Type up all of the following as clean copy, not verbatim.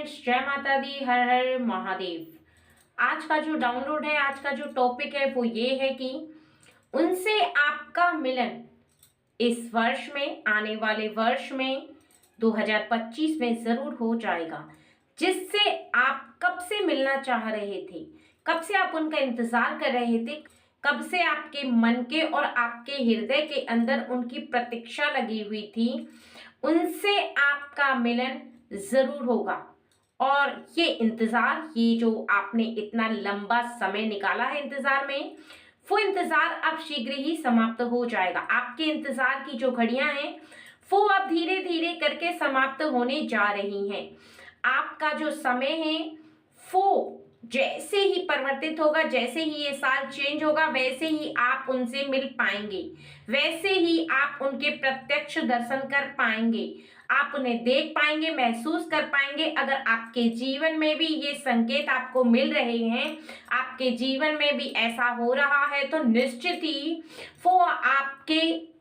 Friends, जय माता दी, हर हर महादेव। आज का जो डाउनलोड है, आज का जो टॉपिक है वो ये है कि उनसे आपका मिलन इस वर्ष में, आने वाले वर्ष में 2025 में जरूर हो जाएगा। जिससे आप कब से मिलना चाह रहे थे, कब से आप उनका इंतजार कर रहे थे, कब से आपके मन के और आपके हृदय के अंदर उनकी प्रतीक्षा लगी हुई थी, उनसे आपका मिलन जरूर होगा। और ये इंतजार, ये जो आपने इतना लंबा समय निकाला है इंतजार में, वो इंतजार अब शीघ्र ही समाप्त हो जाएगा। आपके इंतजार की जो घड़ियां हैं वो अब धीरे धीरे करके समाप्त होने जा रही हैं। आपका जो समय है वो जैसे ही परिवर्तित होगा, जैसे ही ये साल चेंज होगा, वैसे ही आप उनसे मिल पाएंगे, वैसे ही आप उनके प्रत्यक्ष दर्शन कर पाएंगे, आप उन्हें देख पाएंगे, महसूस कर पाएंगे। अगर आपके जीवन में भी ये संकेत आपको मिल रहे हैं, आपके जीवन में भी ऐसा हो रहा है, तो निश्चित ही वो आपके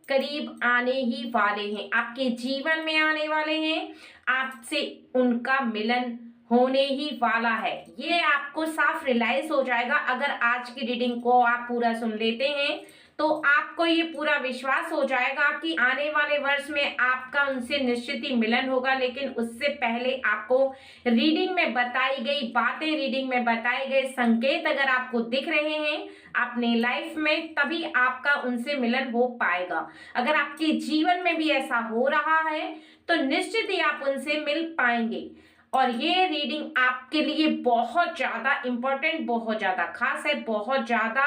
करीब आने ही वाले हैं, आपके जीवन में आने वाले हैं, आपसे उनका मिलन होने ही वाला है। ये आपको साफ रियलाइज हो जाएगा। अगर आज की रीडिंग को आप पूरा सुन लेते हैं तो आपको ये पूरा विश्वास हो जाएगा कि आने वाले वर्ष में आपका उनसे निश्चित ही मिलन होगा। लेकिन उससे पहले आपको रीडिंग में बताई गई बातें, रीडिंग में बताए गए संकेत अगर आपको दिख रहे हैं अपने लाइफ में, तभी आपका उनसे मिलन हो पाएगा। अगर आपके जीवन में भी ऐसा हो रहा है तो निश्चित ही आप उनसे मिल पाएंगे। और ये रीडिंग आपके लिए बहुत ज्यादा इंपॉर्टेंट, बहुत ज्यादा खास है, बहुत ज्यादा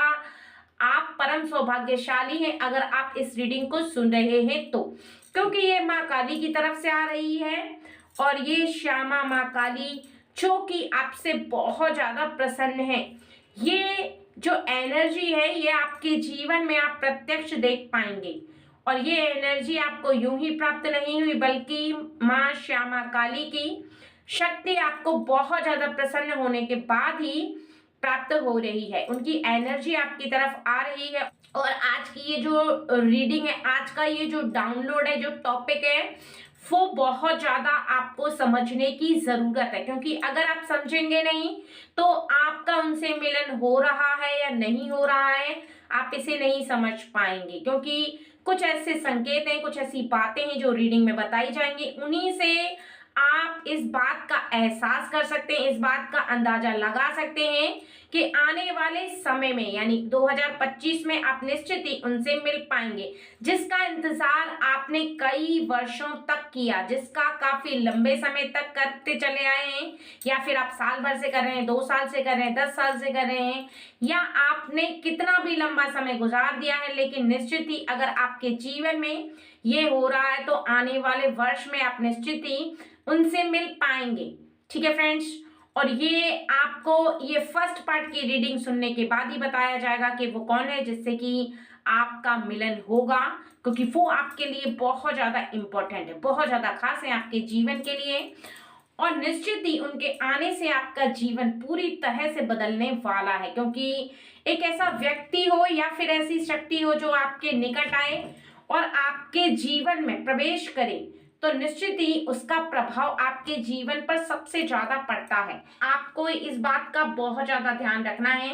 आप परम सौभाग्यशाली हैं अगर आप इस रीडिंग को सुन रहे हैं तो, क्योंकि ये माँ काली की तरफ से आ रही है और ये श्यामा माँ काली जो कि आपसे बहुत ज्यादा प्रसन्न है। ये जो एनर्जी है ये आपके जीवन में आप प्रत्यक्ष देख पाएंगे। और ये एनर्जी आपको यूं ही प्राप्त नहीं हुई, बल्कि माँ श्यामा काली की शक्ति आपको बहुत ज्यादा प्रसन्न होने के बाद ही प्राप्त हो रही है। उनकी एनर्जी आपकी तरफ आ रही है। और आज की ये जो रीडिंग है, आज का ये जो डाउनलोड है, जो टॉपिक है, वो बहुत ज्यादा आपको समझने की जरूरत है। क्योंकि अगर आप समझेंगे नहीं तो आपका उनसे मिलन हो रहा है या नहीं हो रहा है, आप इसे नहीं समझ पाएंगे। क्योंकि कुछ ऐसे संकेत हैं, कुछ ऐसी बातें हैं जो रीडिंग में बताई जाएंगी, उन्हीं से आप इस बात का एहसास कर सकते हैं, इस बात का अंदाजा लगा सकते हैं कि आने वाले समय में यानी 2025 में आप निश्चित ही उनसे मिल पाएंगे। जिसका इंतजार आपने कई वर्षों तक किया, जिसका काफी लंबे समय तक करते चले आए हैं, या फिर आप साल भर से कर रहे हैं, 2 साल से कर रहे हैं, 10 साल से कर रहे हैं, या आपने कितना भी लंबा समय गुजार दिया है, लेकिन निश्चित ही अगर आपके जीवन में ये हो रहा है तो आने वाले वर्ष में आप निश्चित ही उनसे मिल पाएंगे। ठीक है फ्रेंड्स, और ये आपको ये फर्स्ट पार्ट की रीडिंग सुनने के बाद ही बताया जाएगा कि वो कौन है जिससे कि आपका मिलन होगा, क्योंकि वो आपके लिए बहुत ज्यादा इंपॉर्टेंट है, बहुत ज्यादा खास है आपके जीवन के लिए। और निश्चित ही उनके आने से आपका जीवन पूरी तरह से बदलने वाला है। क्योंकि एक ऐसा व्यक्ति हो या फिर ऐसी शक्ति हो जो आपके निकट आए और आपके जीवन में प्रवेश करे, तो निश्चित ही उसका प्रभाव आपके जीवन पर सबसे ज्यादा पड़ता है। आपको इस बात का बहुत ज्यादा ध्यान रखना है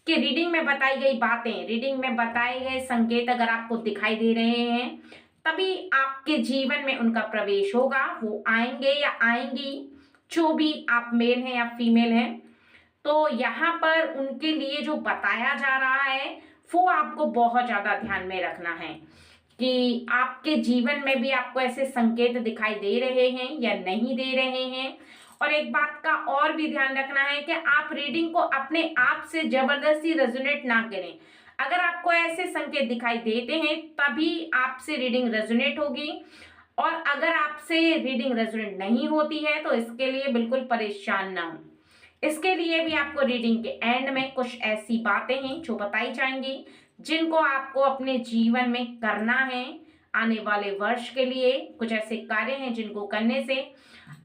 कि रीडिंग में बताई गई बातें, रीडिंग में बताए गए संकेत अगर आपको दिखाई दे रहे हैं, तभी आपके जीवन में उनका प्रवेश होगा। वो आएंगे या आएंगी, जो भी आप मेल हैं या फीमेल हैं, तो यहाँ पर उनके लिए जो बताया जा रहा है वो आपको बहुत ज्यादा ध्यान में रखना है कि आपके जीवन में भी आपको ऐसे संकेत दिखाई दे रहे हैं या नहीं दे रहे हैं। और एक बात का और भी ध्यान रखना है कि आप रीडिंग को अपने आप से जबरदस्ती रेजोनेट ना करें। अगर आपको ऐसे संकेत दिखाई देते हैं तभी आपसे रीडिंग रेजोनेट होगी, और अगर आपसे रीडिंग रेजोनेट नहीं होती है तो इसके लिए बिल्कुल परेशान ना हो। इसके लिए भी आपको रीडिंग के एंड में कुछ ऐसी बातें हैं जो बताई जाएंगी जिनको आपको अपने जीवन में करना है। आने वाले वर्ष के लिए कुछ ऐसे कार्य हैं जिनको करने से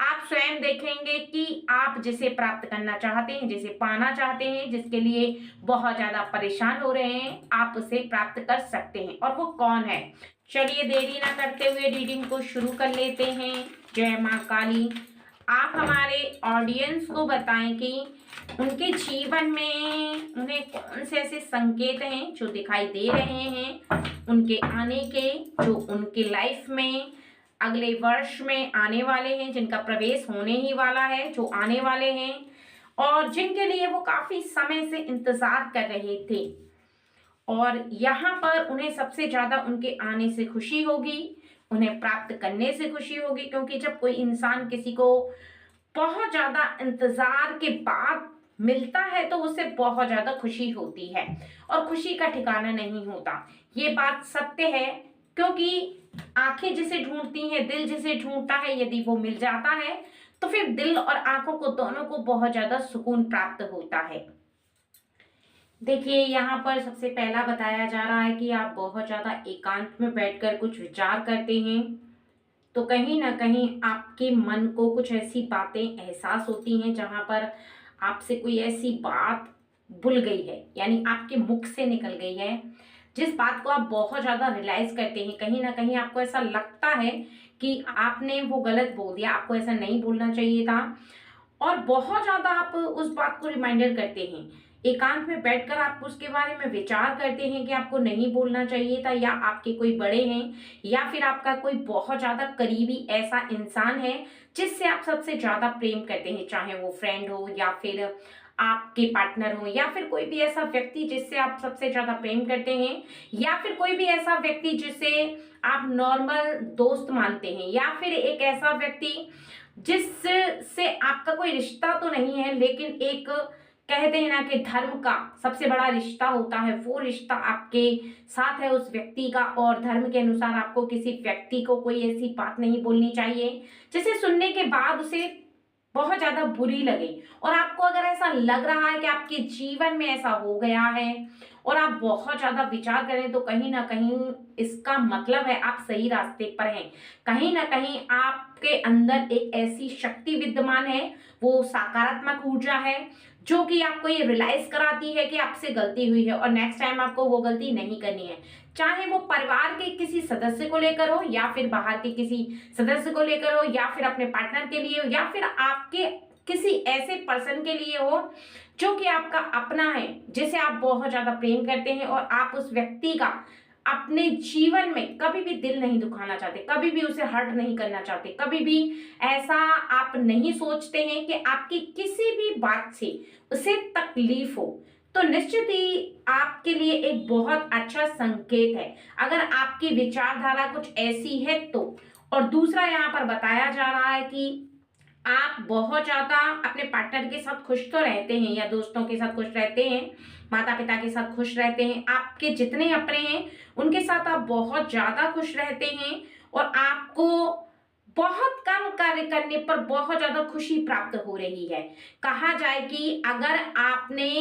आप स्वयं देखेंगे कि आप जिसे प्राप्त करना चाहते हैं, जिसे पाना चाहते हैं, जिसके लिए बहुत ज्यादा परेशान हो रहे हैं, आप उसे प्राप्त कर सकते हैं। और वो कौन है, चलिए देरी ना करते हुए रीडिंग को शुरू कर लेते हैं। जय माँ काली। आप हमारे ऑडियंस को बताएं कि उनके जीवन में उन्हें कौन से ऐसे संकेत हैं जो दिखाई दे रहे हैं उनके आने के, जो उनके लाइफ में अगले वर्ष में आने वाले हैं, जिनका प्रवेश होने ही वाला है, जो आने वाले हैं और जिनके लिए वो काफी समय से इंतजार कर रहे थे। और यहाँ पर उन्हें सबसे ज्यादा उनके आने से खुशी होगी, उन्हें प्राप्त करने से खुशी होगी, क्योंकि जब कोई इंसान किसी को बहुत ज्यादा इंतजार के बाद मिलता है तो उसे बहुत ज्यादा खुशी होती है और खुशी का ठिकाना नहीं होता। ये बात सत्य है, क्योंकि आंखें जिसे ढूंढती हैं, दिल जिसे ढूंढता है, यदि वो मिल जाता है तो फिर दिल और आंखों को दोनों को बहुत ज्यादा सुकून प्राप्त होता है। देखिए, यहाँ पर सबसे पहला बताया जा रहा है कि आप बहुत ज्यादा एकांत में बैठकर कुछ विचार करते हैं, तो कहीं ना कहीं आपके मन को कुछ ऐसी बातें एहसास होती हैं जहां पर आपसे कोई ऐसी बात भूल गई है, यानी आपके मुख से निकल गई है, जिस बात को आप बहुत ज्यादा रियलाइज करते हैं। कहीं ना कहीं आपको ऐसा लगता है कि आपने वो गलत बोल दिया, आपको ऐसा नहीं बोलना चाहिए था, और बहुत ज्यादा आप उस बात को रिमाइंडर करते हैं। एकांत में बैठकर आप उसके बारे में विचार करते हैं कि आपको नहीं बोलना चाहिए था, या आपके कोई बड़े हैं या फिर आपका कोई बहुत ज्यादा करीबी ऐसा इंसान है जिससे आप सबसे ज्यादा प्रेम करते हैं, चाहे वो फ्रेंड हो या फिर आपके पार्टनर हो या फिर कोई भी ऐसा व्यक्ति जिससे आप सबसे ज्यादा प्रेम करते हैं, या फिर कोई भी ऐसा व्यक्ति जिसे आप नॉर्मल दोस्त मानते हैं, या फिर एक ऐसा व्यक्ति जिससे आपका कोई रिश्ता तो नहीं है लेकिन एक कहते हैं ना कि धर्म का सबसे बड़ा रिश्ता होता है, वो रिश्ता आपके साथ है उस व्यक्ति का, और धर्म के अनुसार आपको किसी व्यक्ति को कोई ऐसी बात नहीं बोलनी चाहिए जिसे सुनने के बाद उसे बहुत ज्यादा बुरी लगे। और आपको अगर ऐसा लग रहा है कि आपके जीवन में ऐसा हो गया है और आप बहुत ज्यादा विचार करें, तो कहीं ना कहीं इसका मतलब है आप सही रास्ते पर हैं। कहीं ना कहीं आपके अंदर एक ऐसी शक्ति विद्यमान है, वो सकारात्मक ऊर्जा है जो कि आपको ये रियलाइज कराती है कि आपसे गलती हुई है और नेक्स्ट टाइम आपको वो गलती नहीं करनी है। चाहे वो परिवार के किसी सदस्य को लेकर हो, या फिर बाहर के किसी सदस्य को लेकर हो, या फिर अपने पार्टनर के लिए हो, या फिर आपके किसी ऐसे पर्सन के लिए हो जो कि आपका अपना है, जिसे आप बहुत ज्यादा प्रेम करते हैं, और आप उस व्यक्ति का अपने जीवन में कभी भी दिल नहीं दुखाना चाहते, कभी भी उसे हर्ट नहीं करना चाहते, कभी भी ऐसा आप नहीं सोचते हैं कि आपकी किसी भी बात से उसे तकलीफ हो। तो निश्चित ही आपके लिए एक बहुत अच्छा संकेत है अगर आपकी विचारधारा कुछ ऐसी है तो। और दूसरा यहाँ पर बताया जा रहा है कि आप बहुत ज्यादा अपने पार्टनर के साथ खुश तो रहते हैं, या दोस्तों के साथ खुश रहते हैं, माता पिता के साथ खुश रहते हैं, आपके जितने अपने हैं उनके साथ आप बहुत ज्यादा खुश रहते हैं, और आपको बहुत कम कार्य करने पर बहुत ज्यादा खुशी प्राप्त हो रही है। कहा जाए कि अगर आपने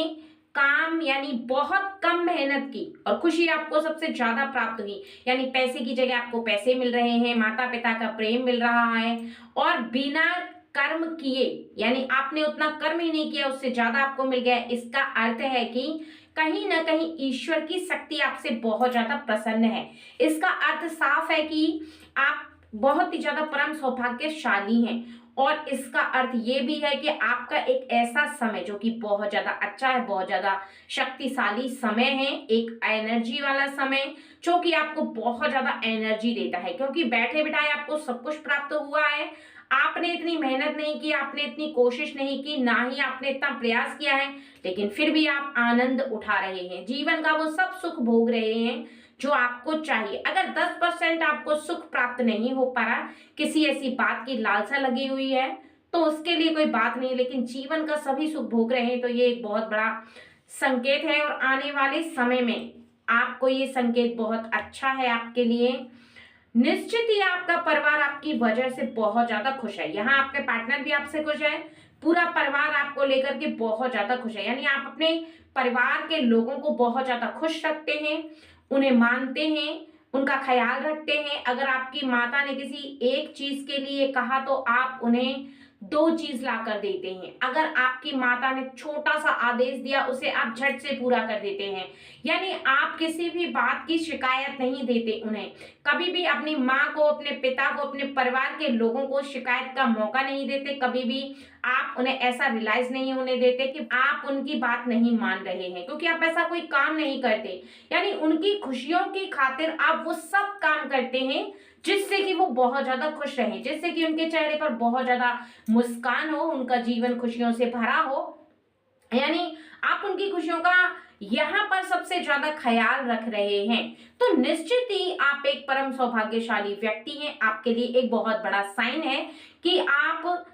काम यानी बहुत कम मेहनत की और खुशी आपको सबसे ज्यादा प्राप्त हुई, यानी पैसे की जगह आपको पैसे मिल रहे हैं, माता पिता का प्रेम मिल रहा है, और बिना कर्म किए यानी आपने उतना कर्म ही नहीं किया उससे ज्यादा आपको मिल गया, इसका अर्थ है कि कहीं ना कहीं ईश्वर की शक्ति आपसे बहुत ज्यादा प्रसन्न है। इसका अर्थ साफ है कि आप बहुत ही ज्यादा परम सौभाग्यशाली हैं, और इसका अर्थ ये भी है कि आपका एक ऐसा समय जो कि बहुत ज्यादा अच्छा है, बहुत ज्यादा शक्तिशाली समय है, एक एनर्जी वाला समय जो कि आपको बहुत ज्यादा एनर्जी देता है, क्योंकि बैठे बिठाए आपको सब कुछ प्राप्त हुआ है। आपने इतनी मेहनत नहीं की, आपने इतनी कोशिश नहीं की, ना ही आपने इतना प्रयास किया है, लेकिन फिर भी आप आनंद उठा रहे हैं, जीवन का वो सब सुख भोग रहे हैं जो आपको चाहिए। अगर 10% आपको सुख प्राप्त नहीं हो पा रहा, किसी ऐसी बात की लालसा लगी हुई है, तो उसके लिए कोई बात नहीं, लेकिन जीवन का सभी सुख भोग रहे हैं, तो ये एक बहुत बड़ा संकेत है। और आने वाले समय में आपको ये संकेत बहुत अच्छा है आपके लिए। निश्चित ही आपका परिवार आपकी वजह से बहुत ज्यादा खुश है। यहाँ आपके पार्टनर भी आपसे खुश है, पूरा परिवार आपको लेकर के बहुत ज्यादा खुश है, यानी आप अपने परिवार के लोगों को बहुत ज्यादा खुश रखते हैं, उन्हें मानते हैं, उनका ख्याल रखते हैं। अगर आपकी माता ने किसी एक चीज के लिए कहा तो आप उन्हें दो चीज ला कर देते हैं। अगर आपकी माता ने छोटा सा आदेश दिया उसे आप झट से पूरा कर देते हैं। यानी आप किसी भी बात की शिकायत नहीं देते उन्हें। कभी भी अपनी माँ को, अपने पिता को, अपने परिवार के लोगों को शिकायत का मौका नहीं देते। कभी भी आप उन्हें ऐसा रियलाइज नहीं होने देते कि आप उनकी बात नहीं मान रहे हैं, क्योंकि आप ऐसा कोई काम नहीं करते। यानी उनकी खुशियों की खातिर आप वो सब काम करते हैं जिससे कि वो बहुत ज्यादा खुश रहें, जिससे कि उनके चेहरे पर बहुत ज्यादा मुस्कान हो, उनका जीवन खुशियों से भरा हो। यानी आप उनकी खुशियों का यहाँ पर सबसे ज्यादा ख्याल रख रहे हैं। तो निश्चित ही आप एक परम सौभाग्यशाली व्यक्ति हैं। आपके लिए एक बहुत बड़ा साइन है कि आप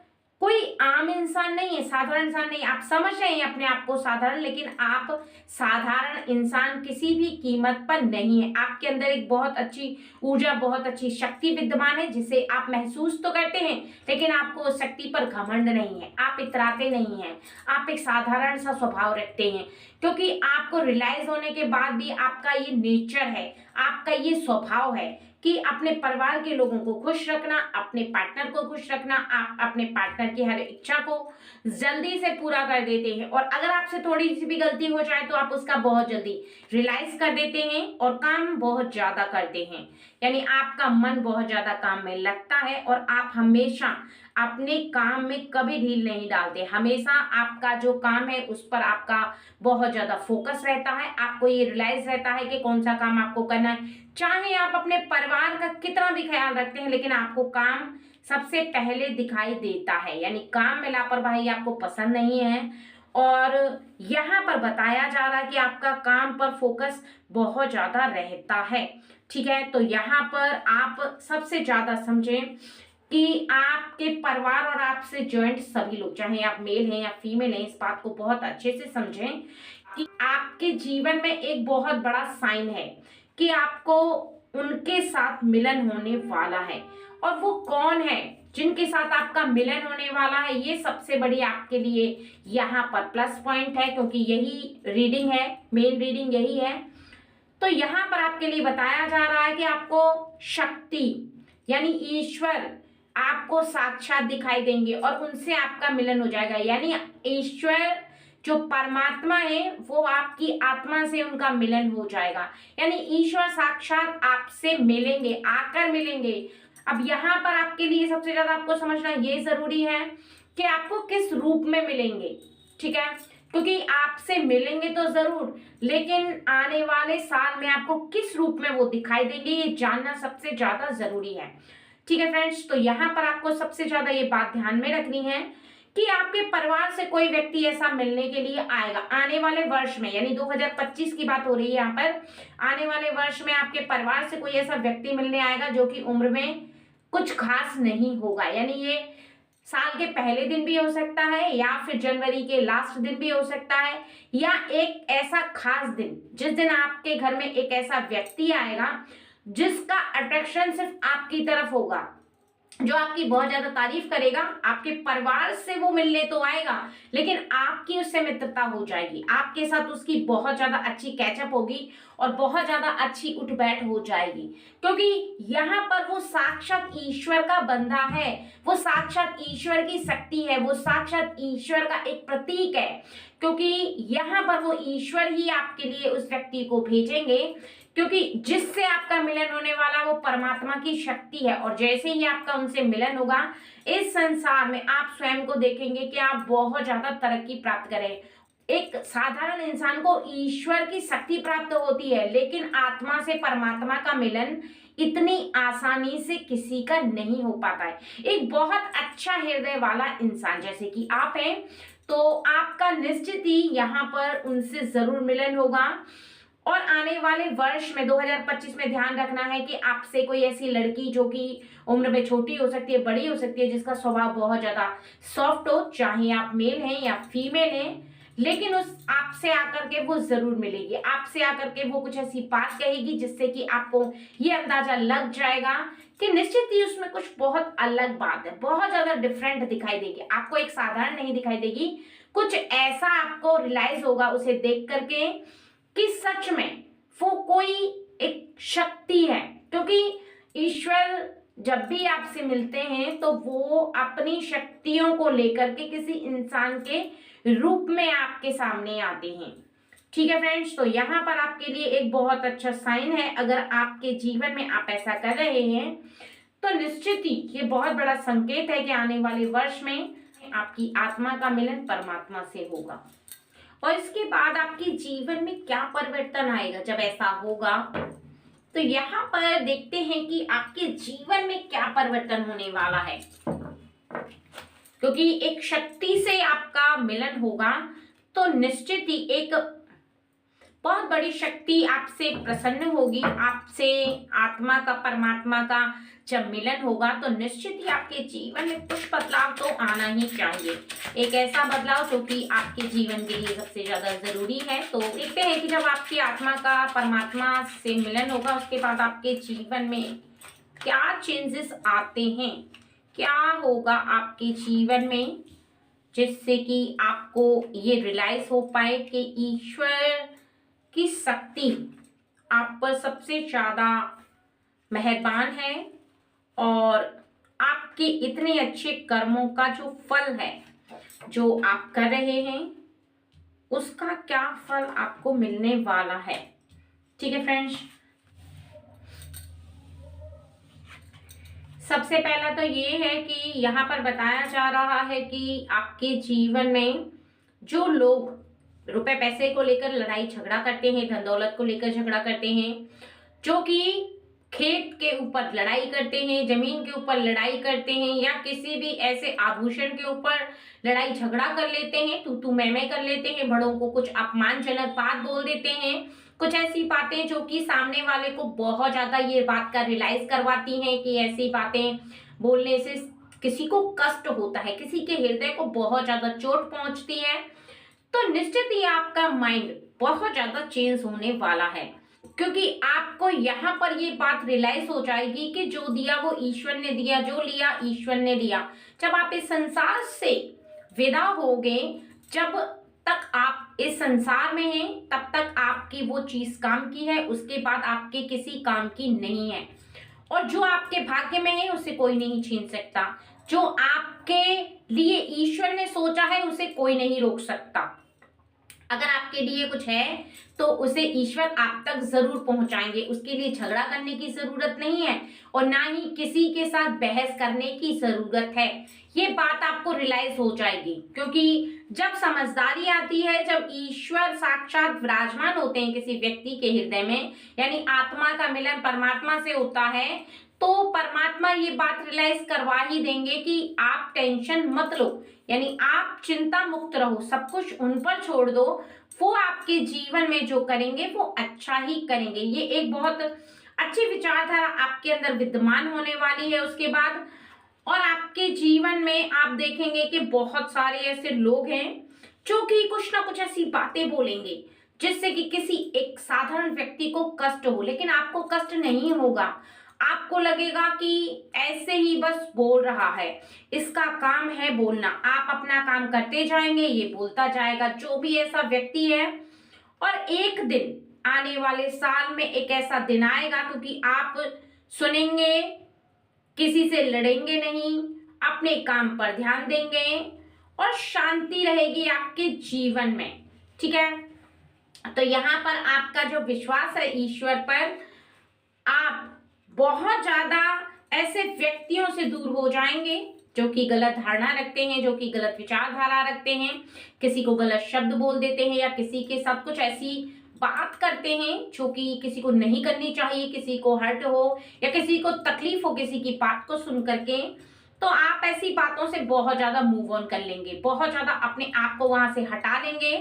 कोई आम इंसान नहीं है, साधारण इंसान नहीं। आप समझ रहे हैं अपने आप को साधारण, लेकिन आप साधारण इंसान किसी भी कीमत पर नहीं है। आपके अंदर एक बहुत अच्छी ऊर्जा, बहुत अच्छी शक्ति विद्यमान है जिसे आप महसूस तो करते हैं, लेकिन आपको उस शक्ति पर घमंड नहीं है। आप इतराते नहीं हैं। आप एक साधारण सा स्वभाव रखते हैं, क्योंकि आपको रियलाइज होने के बाद भी आपका ये नेचर है, आपका ये स्वभाव है कि अपने परिवार के लोगों को खुश रखना, अपने पार्टनर को खुश रखना। आप अपने पार्टनर की हर इच्छा को जल्दी से पूरा कर देते हैं, और अगर आपसे थोड़ी सी भी गलती हो जाए तो आप उसका बहुत जल्दी रियलाइज कर देते हैं और काम बहुत ज्यादा करते हैं। यानी आपका मन बहुत ज्यादा काम में लगता है और आप हमेशा अपने काम में कभी ढील नहीं डालते। हमेशा आपका जो काम है उस पर आपका बहुत ज्यादा फोकस रहता है। आपको ये रियलाइज रहता है कि कौन सा काम आपको करना है। चाहे आप अपने परिवार का कितना भी ख्याल रखते हैं, लेकिन आपको काम सबसे पहले दिखाई देता है। यानी काम में लापरवाही आपको पसंद नहीं है। और यहाँ पर बताया जा रहा है कि आपका काम पर फोकस बहुत ज्यादा रहता है। ठीक है, तो यहाँ पर आप सबसे ज्यादा समझें कि आपके परिवार और आपसे ज्वाइंट सभी लोग, चाहे आप मेल हैं या फीमेल हैं, इस बात को बहुत अच्छे से समझें कि आपके जीवन में एक बहुत बड़ा साइन है कि आपको उनके साथ मिलन होने वाला है। और वो कौन है जिनके साथ आपका मिलन होने वाला है, ये सबसे बड़ी आपके लिए यहाँ पर प्लस पॉइंट है, क्योंकि यही रीडिंग है, मेन रीडिंग यही है। तो यहाँ पर आपके लिए बताया जा रहा है कि आपको शक्ति यानी ईश्वर आपको साक्षात दिखाई देंगे और उनसे आपका मिलन हो जाएगा। यानी ईश्वर जो परमात्मा है वो आपकी आत्मा से उनका मिलन हो जाएगा। यानी ईश्वर साक्षात आपसे मिलेंगे, आकर मिलेंगे। अब यहाँ पर आपके लिए सबसे ज्यादा आपको समझना ये जरूरी है कि आपको किस रूप में मिलेंगे। ठीक है, क्योंकि आपसे मिलेंगे तो जरूर, लेकिन आने वाले साल में आपको किस रूप में वो दिखाई देंगे ये जानना सबसे ज्यादा जरूरी है। ठीक है फ्रेंड्स, तो यहाँ पर आपको सबसे ज्यादा ये बात ध्यान में रखनी है कि आपके परिवार से कोई व्यक्ति ऐसा मिलने के लिए आएगा आने वाले वर्ष में। यानी 2025 की बात हो रही है यहाँ पर। आने वाले वर्ष में आपके परिवार से कोई ऐसा व्यक्ति मिलने आएगा जो कि उम्र में कुछ खास नहीं होगा। यानी ये साल के पहले दिन भी हो सकता है, या फिर जनवरी के लास्ट दिन भी हो सकता है, या एक ऐसा खास दिन जिस दिन आपके घर में एक ऐसा व्यक्ति आएगा जिसका अट्रैक्शन सिर्फ आपकी तरफ होगा, जो आपकी बहुत ज्यादा तारीफ करेगा। आपके परिवार से वो मिलने तो आएगा, लेकिन आपकी उससे मित्रता हो जाएगी, आपके साथ उसकी बहुत ज्यादा अच्छी कैचअप होगी और बहुत ज्यादा अच्छी उठ बैठ हो जाएगी, क्योंकि यहाँ पर वो साक्षात ईश्वर का बंदा है, वो साक्षात ईश्वर की शक्ति है, वो साक्षात ईश्वर का एक प्रतीक है। क्योंकि यहाँ पर वो ईश्वर ही आपके लिए उस व्यक्ति को भेजेंगे, क्योंकि जिससे आपका मिलन होने वाला वो परमात्मा की शक्ति है। और जैसे ही आपका उनसे मिलन होगा, इस संसार में आप स्वयं को देखेंगे कि आप बहुत ज्यादा तरक्की प्राप्त करें। एक साधारण इंसान को ईश्वर की शक्ति प्राप्त होती है, लेकिन आत्मा से परमात्मा का मिलन इतनी आसानी से किसी का नहीं हो पाता है। एक बहुत अच्छा हृदय वाला इंसान जैसे कि आप हैं, तो आपका निश्चित ही यहाँ पर उनसे जरूर मिलन होगा। और आने वाले वर्ष में 2025 में ध्यान रखना है कि आपसे कोई ऐसी लड़की जो कि उम्र में छोटी हो सकती है, बड़ी हो सकती है, जिसका स्वभाव बहुत ज्यादा सॉफ्ट हो, चाहे आप मेल हैं या फीमेल हैं, लेकिन उस आपसे आकर के वो जरूर मिलेगी। आपसे आकर के वो कुछ ऐसी बात कहेगी जिससे कि आपको ये अंदाजा लग जाएगा कि निश्चित ही उसमें कुछ बहुत अलग बात है, बहुत ज्यादा डिफरेंट दिखाई देगी। आपको एक साधारण नहीं दिखाई देगी, कुछ ऐसा आपको रियलाइज होगा उसे देख करके कि सच में वो कोई एक शक्ति है। क्योंकि ईश्वर जब भी आपसे मिलते हैं तो वो अपनी शक्तियों को लेकर के किसी इंसान के रूप में आपके सामने आते हैं। ठीक है फ्रेंड्स, तो यहाँ पर आपके लिए एक बहुत अच्छा साइन है। अगर आपके जीवन में आप ऐसा कर रहे हैं तो निश्चित ही ये बहुत बड़ा संकेत है कि आने वाले वर्ष में आपकी आत्मा का मिलन परमात्मा से होगा। और इसके बाद आपके जीवन में क्या परिवर्तन आएगा जब ऐसा होगा, तो यहाँ पर देखते हैं कि आपके जीवन में क्या परिवर्तन होने वाला है। क्योंकि एक शक्ति से आपका मिलन होगा तो निश्चित ही एक बहुत बड़ी शक्ति आपसे प्रसन्न होगी। आपसे आत्मा का परमात्मा का जब मिलन होगा तो निश्चित ही आपके जीवन में कुछ बदलाव तो आना ही चाहिए। एक ऐसा बदलाव जो कि आपके जीवन के लिए सबसे ज्यादा जरूरी है। तो देखते हैं कि जब आपकी आत्मा का परमात्मा से मिलन होगा उसके बाद आपके जीवन में क्या चेंजेस आते हैं, क्या होगा आपके जीवन में, जिससे कि आपको ये रियलाइज हो पाए कि ईश्वर की शक्ति आप पर सबसे ज्यादा मेहरबान है और आपके इतने अच्छे कर्मों का जो फल है जो आप कर रहे हैं उसका क्या फल आपको मिलने वाला है। ठीक है फ्रेंड्स, सबसे पहला तो ये है कि यहाँ पर बताया जा रहा है कि आपके जीवन में जो लोग रुपए पैसे को लेकर लड़ाई झगड़ा करते हैं, धन दौलत को लेकर झगड़ा करते हैं, जो कि खेत के ऊपर लड़ाई करते हैं, जमीन के ऊपर लड़ाई करते हैं या किसी भी ऐसे आभूषण के ऊपर लड़ाई झगड़ा कर लेते हैं, तू मैं कर लेते हैं, बड़ों को कुछ अपमानजनक बात बोल देते हैं, कुछ ऐसी बातें जो कि सामने वाले को बहुत ज्यादा ये बात का रियलाइज करवाती हैं कि ऐसी बातें बोलने से किसी को कष्ट होता है, किसी के हृदय को बहुत ज्यादा चोट पहुंचती है। तो निश्चित ही आपका माइंड बहुत ज्यादा चेंज होने वाला है, क्योंकि आपको यहाँ पर ये बात रियलाइज हो जाएगी कि जो दिया वो ईश्वर ने दिया, जो लिया ईश्वर ने लिया। जब आप इस संसार से विदा होगे, जब तक आप इस संसार में हैं तब तक आपकी वो चीज काम की है, उसके बाद आपके किसी काम की नहीं है। और जो आपके भाग्य में है उसे कोई नहीं छीन सकता, जो आपके लिए ईश्वर ने सोचा है उसे कोई नहीं रोक सकता। अगर आपके लिए कुछ है तो उसे ईश्वर आप तक जरूर पहुंचाएंगे, उसके लिए झगड़ा करने की जरूरत नहीं है और ना ही किसी के साथ बहस करने की जरूरत है। ये बात आपको रियलाइज हो जाएगी, क्योंकि जब समझदारी आती है, जब ईश्वर साक्षात विराजमान होते हैं किसी व्यक्ति के हृदय में, यानी आत्मा का मिलन परमात्मा से होता है, तो परमात्मा ये बात रियलाइज करवा ही देंगे कि आप टेंशन मत लो, यानी आप चिंता मुक्त रहो, सब कुछ उन पर छोड़ दो, वो आपके जीवन में जो करेंगे वो अच्छा ही करेंगे। ये एक बहुत अच्छी विचारधारा आपके अंदर विद्यमान होने वाली है उसके बाद। और आपके जीवन में आप देखेंगे कि बहुत सारे ऐसे लोग हैं जो कि कुछ ना कुछ ऐसी बातें बोलेंगे जिससे कि किसी एक साधारण व्यक्ति को कष्ट हो, लेकिन आपको कष्ट नहीं होगा। आपको लगेगा कि ऐसे ही बस बोल रहा है, इसका काम है बोलना, आप अपना काम करते जाएंगे, ये बोलता जाएगा, जो भी ऐसा व्यक्ति है। और एक दिन आने वाले साल में एक ऐसा दिन आएगा क्योंकि आप सुनेंगे, किसी से लड़ेंगे नहीं, अपने काम पर ध्यान देंगे और शांति रहेगी आपके जीवन में। ठीक है, तो यहाँ पर आपका जो विश्वास है ईश्वर पर, आप बहुत ज्यादा ऐसे व्यक्तियों से दूर हो जाएंगे जो कि गलत धारणा रखते हैं, जो कि गलत विचारधारा रखते हैं, किसी को गलत शब्द बोल देते हैं या किसी के साथ कुछ ऐसी बात करते हैं जो कि किसी को नहीं करनी चाहिए, किसी को हर्ट हो या किसी को तकलीफ हो किसी की बात को सुन करके, तो आप ऐसी बातों से बहुत ज्यादा मूव ऑन कर लेंगे, बहुत ज्यादा अपने आप को वहां से हटा लेंगे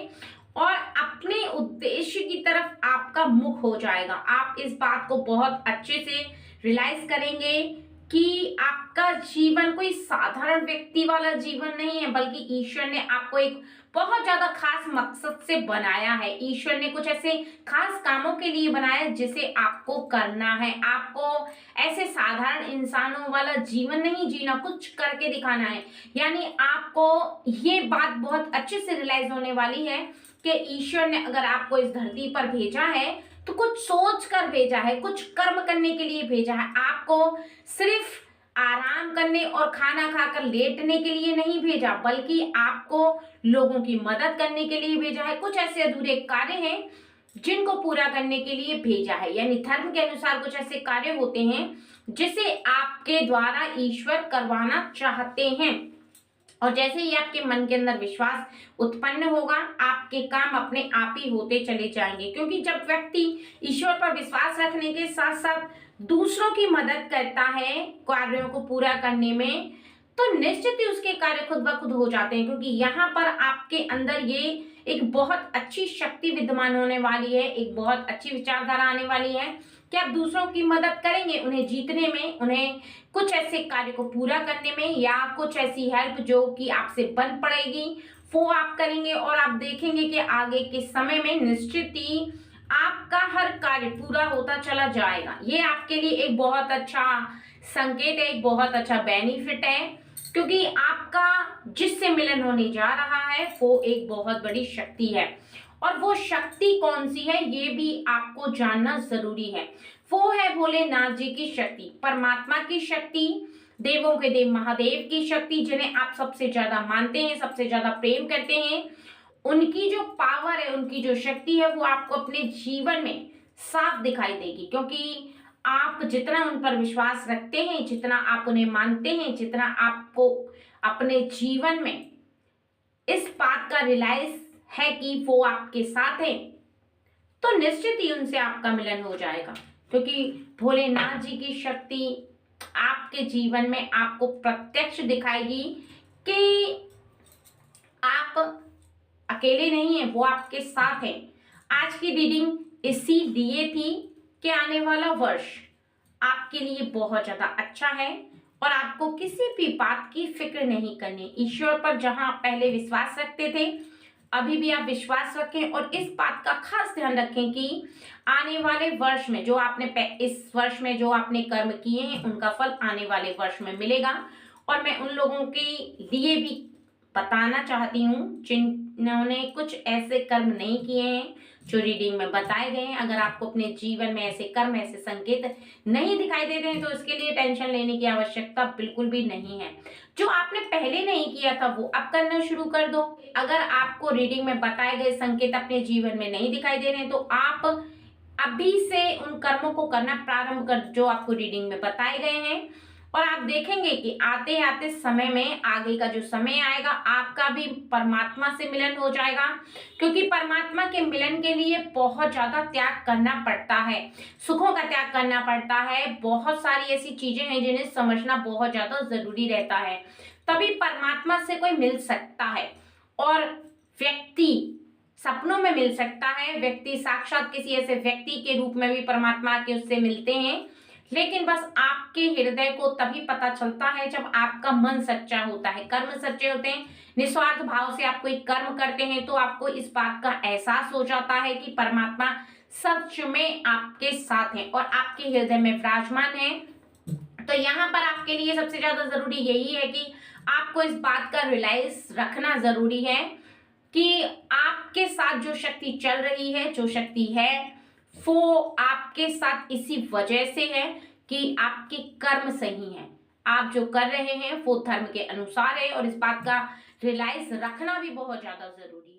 और अपने उद्देश्य की तरफ आपका मुख हो जाएगा। आप इस बात को बहुत अच्छे से रियलाइज करेंगे कि आपका जीवन कोई साधारण व्यक्ति वाला जीवन नहीं है, बल्कि ईश्वर ने आपको एक बहुत ज्यादा खास मकसद से बनाया है। ईश्वर ने कुछ ऐसे खास कामों के लिए बनाया जिसे आपको करना है। आपको ऐसे साधारण इंसानों वाला जीवन नहीं जीना, कुछ करके दिखाना है। यानी आपको ये बात बहुत अच्छे से रियलाइज होने वाली है कि ईश्वर ने अगर आपको इस धरती पर भेजा है तो कुछ सोच कर भेजा है, कुछ कर्म करने के लिए भेजा है। आपको सिर्फ आराम करने और खाना खाकर लेटने के लिए नहीं भेजा, बल्कि आपको लोगों की मदद करने के लिए भेजा है। कुछ ऐसे अधूरे कार्य हैं जिनको पूरा करने के लिए भेजा है। यानी धर्म के अनुसार कुछ ऐसे कार्य होते हैं जिसे आपके द्वारा ईश्वर करवाना चाहते हैं। और जैसे ही आपके मन के अंदर विश्वास उत्पन्न होगा, आपके काम अपने आप ही होते चले जाएंगे। क्योंकि जब व्यक्ति ईश्वर पर विश्वास रखने के साथ साथ दूसरों की मदद करता है कार्यों को पूरा करने में, तो निश्चित ही उसके कार्य खुद ब खुद हो जाते हैं। क्योंकि यहाँ पर आपके अंदर ये एक बहुत अच्छी शक्ति विद्यमान होने वाली है, एक बहुत अच्छी विचारधारा आने वाली है कि आप दूसरों की मदद करेंगे, उन्हें जीतने में, उन्हें कुछ ऐसे कार्य को पूरा करने में, या कुछ ऐसी हेल्प जो कि आपसे बन पड़ेगी वो आप करेंगे। और आप देखेंगे कि आगे के समय में निश्चित ही आपका हर कार्य पूरा होता चला जाएगा। ये आपके लिए एक बहुत अच्छा संकेत है, एक बहुत अच्छा बेनिफिट है। क्योंकि आपका जिससे मिलन होने जा रहा है वो एक बहुत बड़ी शक्ति है। और वो शक्ति कौन सी है ये भी आपको जानना जरूरी है। वो है भोलेनाथ जी की शक्ति, परमात्मा की शक्ति, देवों के देव महादेव की शक्ति, जिन्हें आप सबसे ज्यादा मानते हैं, सबसे ज्यादा प्रेम करते हैं। उनकी जो पावर है, उनकी जो शक्ति है, वो आपको अपने जीवन में साफ दिखाई देगी। क्योंकि आप जितना उन पर विश्वास रखते हैं, जितना आप उन्हें मानते हैं, जितना आपको अपने जीवन में इस बात का रियलाइज है कि वो आपके साथ है, तो निश्चित ही उनसे आपका मिलन हो जाएगा। क्योंकि भोलेनाथ जी की शक्ति आपके जीवन में आपको प्रत्यक्ष दिखाएगी कि आप अकेले नहीं हैं, वो आपके साथ हैं। आज की रीडिंग इसीलिए थी कि आने वाला वर्ष आपके लिए बहुत ज्यादा अच्छा है और आपको किसी भी बात की फिक्र नहीं करनी। ईश्वर पर जहां आप पहले विश्वास रखते थे, अभी भी आप विश्वास रखें और इस बात का खास ध्यान रखें कि आने वाले वर्ष में जो आपने इस वर्ष में जो आपने कर्म किए हैं उनका फल आने वाले वर्ष में मिलेगा। और मैं उन लोगों के लिए भी बताना चाहती हूँ जिन्होंने कुछ ऐसे कर्म नहीं किए हैं जो रीडिंग में बताए गए हैं। अगर आपको अपने जीवन में ऐसे कर्म, ऐसे संकेत नहीं दिखाई देते हैं तो इसके लिए टेंशन लेने की आवश्यकता बिल्कुल भी नहीं है। जो आपने पहले नहीं किया था वो अब करना शुरू कर दो। अगर आपको रीडिंग में बताए गए संकेत अपने जीवन में नहीं दिखाई दे रहे हैं तो आप अभी से उन कर्मों को करना प्रारंभ कर जो आपको रीडिंग में बताए गए हैं। और आप देखेंगे कि आते आते समय में, आगे का जो समय आएगा, आपका भी परमात्मा से मिलन हो जाएगा। क्योंकि परमात्मा के मिलन के लिए बहुत ज्यादा त्याग करना पड़ता है, सुखों का त्याग करना पड़ता है। बहुत सारी ऐसी चीजें हैं जिन्हें समझना बहुत ज्यादा जरूरी रहता है, तभी परमात्मा से कोई मिल सकता है। और व्यक्ति सपनों में मिल सकता है, व्यक्ति साक्षात किसी ऐसे व्यक्ति के रूप में भी परमात्मा के उससे मिलते हैं। लेकिन बस आपके हृदय को तभी पता चलता है जब आपका मन सच्चा होता है, कर्म सच्चे होते हैं, निस्वार्थ भाव से आप कोई कर्म करते हैं तो आपको इस बात का एहसास हो जाता है कि परमात्मा सच में आपके साथ है और आपके हृदय में विराजमान है। तो यहाँ पर आपके लिए सबसे ज्यादा जरूरी यही है कि आपको इस बात का रियलाइज रखना जरूरी है कि आपके साथ जो शक्ति चल रही है, जो शक्ति है, वो आपके साथ इसी वजह से है कि आपके कर्म सही हैं। आप जो कर रहे हैं वो धर्म के अनुसार है और इस बात का रियलाइज रखना भी बहुत ज्यादा जरूरी है।